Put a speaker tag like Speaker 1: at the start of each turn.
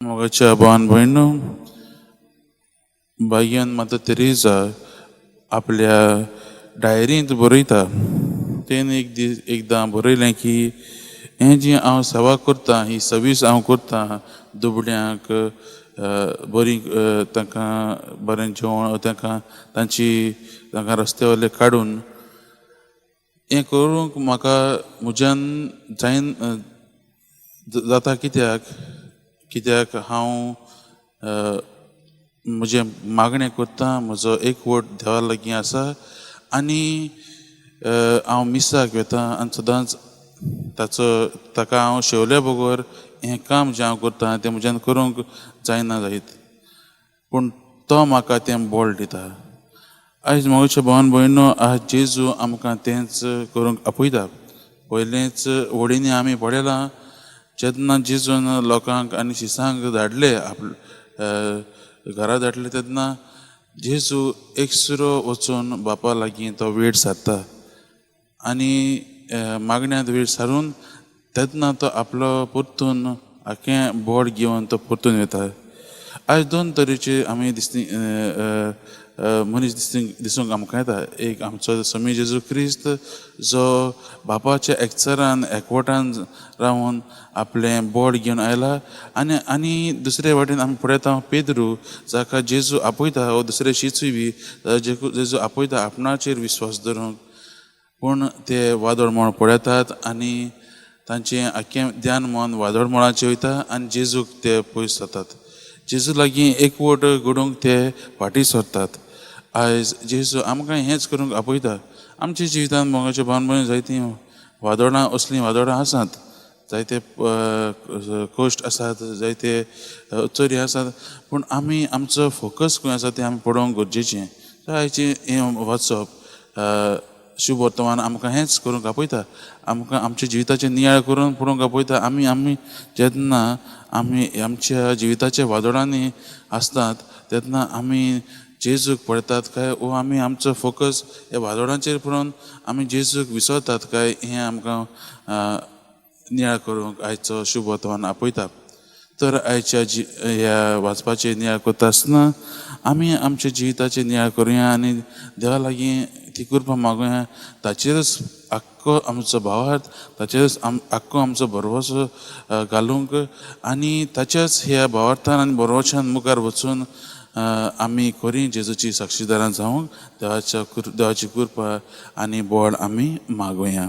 Speaker 1: मोगाच्या भावान भयणू, बायन माता तेरेसा आपल्या डायरींत बरयता. तेन एकदां बरयलें की हें जी हांव सेवा करतां, ही सर्वीस हांव करतां दुबळ्यांक, बरी तांकां बरें जेवण, तांकां रस्ते वयले काडून हें करूंक म्हाका म्हज्यान जायन जाता. कित्याक हांव म्हजें मागणें करतां. म्हजो एक वोट देवा लागीं आसा आनी हांव मिसाक वेतां आनी सदांच ताका हांव शेवल्या बरोबर हें काम जें हांव करतां तें म्हज्यान करूंक जायना जायत, पूण तो म्हाका तें बळ दिता. आयज मोगाच्या भावान भयणू, आज जेजू आमकां तेंच करूंक आपयता. पयलेंच वडींनी आमी पळयलां, जेन्ना जेजून लोकांक आनी शिसांक धाडले, घरा धाडले, तेन्ना जेजू एकसुरो वचून बापा लागीं तो वेट सारता आनी मागण्यांत वेट सारून तेन्ना तो आपलो परतून आख्खें बोड घेवन तो परतून येता. आयज दोन तरेचे आमी मनीस दिसूंक आमकां येता. एक आमचो स्वामी जेजू क्रिस्त, जो बापाच्या एकचारान एकवटान रावन आपलें बोड घेवन आयला. आनी दुसरे वाटेन आमी पळयता पेद्रू, जाका जेजू आपयता, वो दुसरे शिसूय बी जेजू आपयता आपणाचेर विस्वास दवरूंक, पूण ते वादळ मोड पळयतात आनी तांचें आख्खें ध्यान मन वादळ मोडाचेर वयता आनी जेजूक ते पयस जातात. जेजू लागीं एकवट घडोवंक ते फाटीं सरतात. आयज जेजू आमकां हेंच करूंक आपयता. आमच्या जिवितांत मोगाच्या भावान भयण जायतीं वादळां, असलीं वादळां आसात, जायते कश्ट आसात, जायते चोरी आसात, पूण आमी आमचो फोकस खंय आसा तें आमी पळोवंक गरजेचें. आयचें हें वाचप शुभ वर्तमान आमकां हेंच करूंक आपयता. आमकां आमच्या जिविताचें नियाळ करून पळोवंक आपयता. आमी जेन्ना आमी आमच्या जिविताच्या वादळांनी आसतात, तेन्ना आमी जेजूक पळयतात काय, वो आमी आमचो फोकस ह्या वादळांचेर पळोवन आमी जेजूक विसरतात काय, हें आमकां नियाळ करूंक आयचो शुभ वर्तमान आपयता. तर आयच्या ह्या वाचपाचें नियाळ करता आसतना आमी आमच्या जिविताचें नियाळ करुया आनी देवा लागीं ती कृपा मागुया. ताचेरच आख्खो आमचो भावार्थ, ताचेरच आख्खो आमचो भरवोसो घालूंक आनी ताच्याच ह्या भावार्थान आनी भरवोशान मुखार वचून आमी खरी जेजूची साक्षीदारां जावंक देवाची कृपा आनी बळ आमी मागुया.